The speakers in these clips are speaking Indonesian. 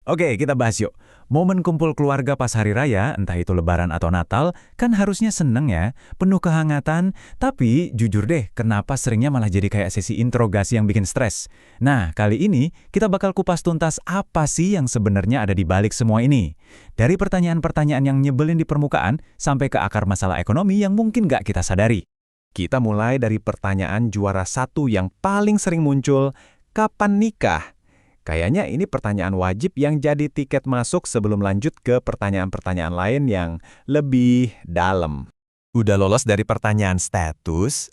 Oke, kita bahas yuk. Momen kumpul keluarga pas hari raya, entah itu Lebaran atau Natal, kan harusnya seneng ya, penuh kehangatan, tapi jujur deh, kenapa seringnya malah jadi kayak sesi interogasi yang bikin stres? Nah, kali ini kita bakal kupas tuntas apa sih yang sebenarnya ada di balik semua ini. Dari pertanyaan-pertanyaan yang nyebelin di permukaan, sampai ke akar masalah ekonomi yang mungkin nggak kita sadari. Kita mulai dari pertanyaan juara satu yang paling sering muncul, kapan nikah? Kayaknya ini pertanyaan wajib yang jadi tiket masuk sebelum lanjut ke pertanyaan-pertanyaan lain yang lebih dalam. Udah lolos dari pertanyaan status,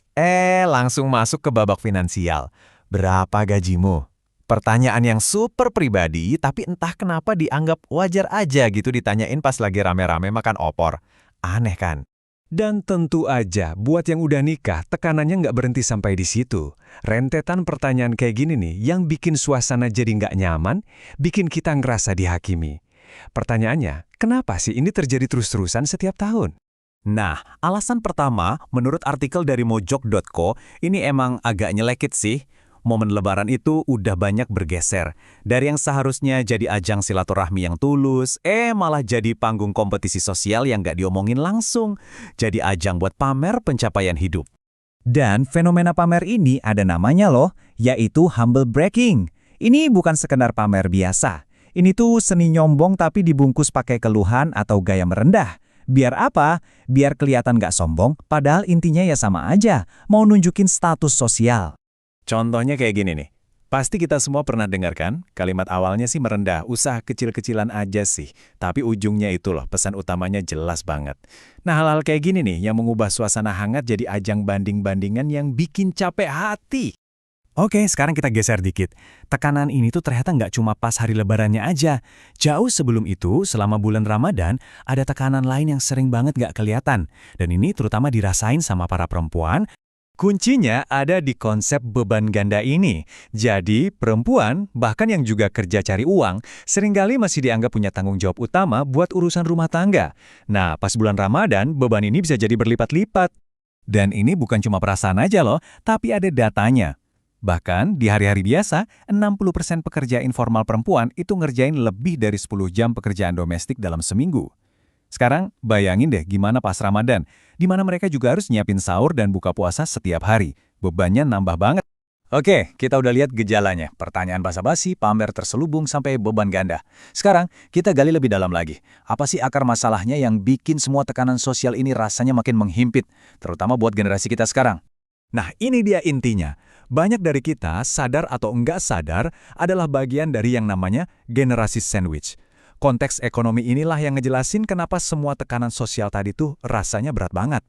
langsung masuk ke babak finansial. Berapa gajimu? Pertanyaan yang super pribadi, tapi entah kenapa dianggap wajar aja gitu ditanyain pas lagi rame-rame makan opor. Aneh kan? Dan tentu aja, buat yang udah nikah, tekanannya nggak berhenti sampai di situ. Rentetan pertanyaan kayak gini nih, yang bikin suasana jadi nggak nyaman, bikin kita ngerasa dihakimi. Pertanyaannya, kenapa sih ini terjadi terus-terusan setiap tahun? Nah, alasan pertama, menurut artikel dari mojok.co, ini emang agak nyelekit sih. Momen Lebaran itu udah banyak bergeser. Dari yang seharusnya jadi ajang silaturahmi yang tulus, malah jadi panggung kompetisi sosial yang nggak diomongin langsung. Jadi ajang buat pamer pencapaian hidup. Dan fenomena pamer ini ada namanya loh, yaitu humble bragging. Ini bukan sekedar pamer biasa. Ini tuh seni nyombong tapi dibungkus pakai keluhan atau gaya merendah. Biar apa? Biar kelihatan nggak sombong, padahal intinya ya sama aja, mau nunjukin status sosial. Contohnya kayak gini nih. Pasti kita semua pernah dengar kan? Kalimat awalnya sih merendah, usaha kecil-kecilan aja sih. Tapi ujungnya itu loh, pesan utamanya jelas banget. Nah, hal-hal kayak gini nih yang mengubah suasana hangat jadi ajang banding-bandingan yang bikin capek hati. Oke, sekarang kita geser dikit. Tekanan ini tuh ternyata nggak cuma pas hari lebarannya aja. Jauh sebelum itu, selama bulan Ramadan, ada tekanan lain yang sering banget nggak kelihatan. Dan ini terutama dirasain sama para perempuan. Kuncinya ada di konsep beban ganda ini. Jadi, perempuan, bahkan yang juga kerja cari uang, seringkali masih dianggap punya tanggung jawab utama buat urusan rumah tangga. Nah, pas bulan Ramadan, beban ini bisa jadi berlipat-lipat. Dan ini bukan cuma perasaan aja loh, tapi ada datanya. Bahkan, di hari-hari biasa, 60% pekerja informal perempuan itu ngerjain lebih dari 10 jam pekerjaan domestik dalam seminggu. Sekarang, bayangin deh gimana pas Ramadan, di mana mereka juga harus nyiapin sahur dan buka puasa setiap hari. Bebannya nambah banget. Oke, kita udah lihat gejalanya. Pertanyaan basa-basi, pamer terselubung, sampai beban ganda. Sekarang, kita gali lebih dalam lagi. Apa sih akar masalahnya yang bikin semua tekanan sosial ini rasanya makin menghimpit, terutama buat generasi kita sekarang? Nah, ini dia intinya. Banyak dari kita, sadar atau enggak sadar, adalah bagian dari yang namanya generasi sandwich. Konteks ekonomi inilah yang ngejelasin kenapa semua tekanan sosial tadi tuh rasanya berat banget.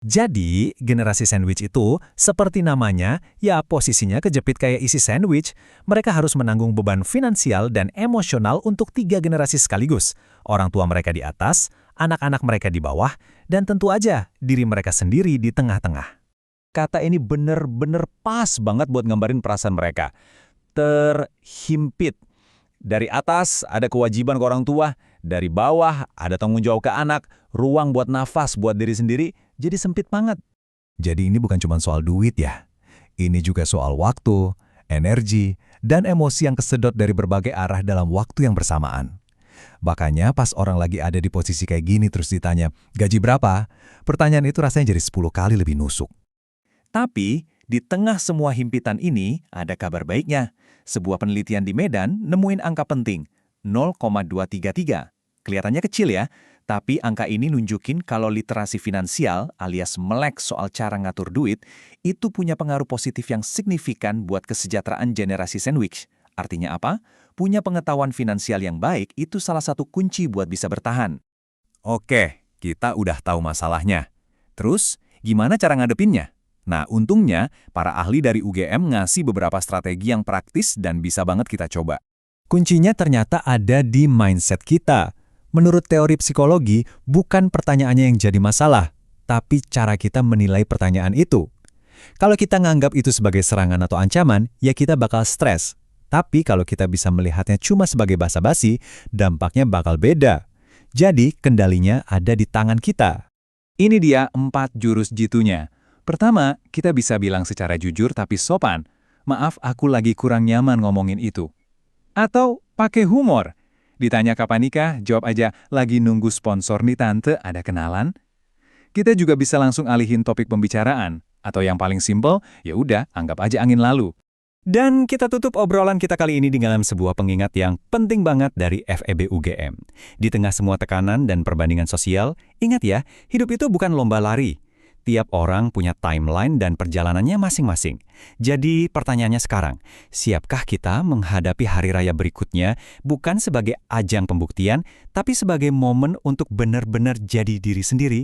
Jadi, generasi sandwich itu, seperti namanya, ya posisinya kejepit kayak isi sandwich. Mereka harus menanggung beban finansial dan emosional untuk 3 generasi sekaligus. Orang tua mereka di atas, anak-anak mereka di bawah, dan tentu aja diri mereka sendiri di tengah-tengah. Kata ini bener-bener pas banget buat ngambarin perasaan mereka. Terhimpit. Dari atas ada kewajiban ke orang tua, dari bawah ada tanggung jawab ke anak, ruang buat nafas buat diri sendiri, jadi sempit banget. Jadi ini bukan cuma soal duit ya. Ini juga soal waktu, energi, dan emosi yang kesedot dari berbagai arah dalam waktu yang bersamaan. Makanya pas orang lagi ada di posisi kayak gini terus ditanya, gaji berapa? Pertanyaan itu rasanya jadi 10 kali lebih nusuk. Tapi, di tengah semua himpitan ini, ada kabar baiknya. Sebuah penelitian di Medan nemuin angka penting, 0,233. Kelihatannya kecil ya, tapi angka ini nunjukin kalau literasi finansial alias melek soal cara ngatur duit itu punya pengaruh positif yang signifikan buat kesejahteraan generasi sandwich. Artinya apa? Punya pengetahuan finansial yang baik itu salah satu kunci buat bisa bertahan. Oke, kita udah tahu masalahnya. Terus, gimana cara ngadepinnya? Nah, untungnya, para ahli dari UGM ngasih beberapa strategi yang praktis dan bisa banget kita coba. Kuncinya ternyata ada di mindset kita. Menurut teori psikologi, bukan pertanyaannya yang jadi masalah, tapi cara kita menilai pertanyaan itu. Kalau kita nganggap itu sebagai serangan atau ancaman, ya kita bakal stres. Tapi kalau kita bisa melihatnya cuma sebagai basa-basi, dampaknya bakal beda. Jadi, kendalinya ada di tangan kita. Ini dia 4 jurus jitunya. Pertama, kita bisa bilang secara jujur tapi sopan, maaf aku lagi kurang nyaman ngomongin itu. Atau pakai humor. Ditanya kapan nikah, jawab aja, lagi nunggu sponsor nih tante, ada kenalan? Kita juga bisa langsung alihin topik pembicaraan. Atau yang paling simpel, ya udah, anggap aja angin lalu. Dan kita tutup obrolan kita kali ini dengan sebuah pengingat yang penting banget dari FEB UGM. Di tengah semua tekanan dan perbandingan sosial, ingat ya, hidup itu bukan lomba lari. Tiap orang punya timeline dan perjalanannya masing-masing. Jadi pertanyaannya sekarang, siapkah kita menghadapi hari raya berikutnya bukan sebagai ajang pembuktian, tapi sebagai momen untuk benar-benar jadi diri sendiri?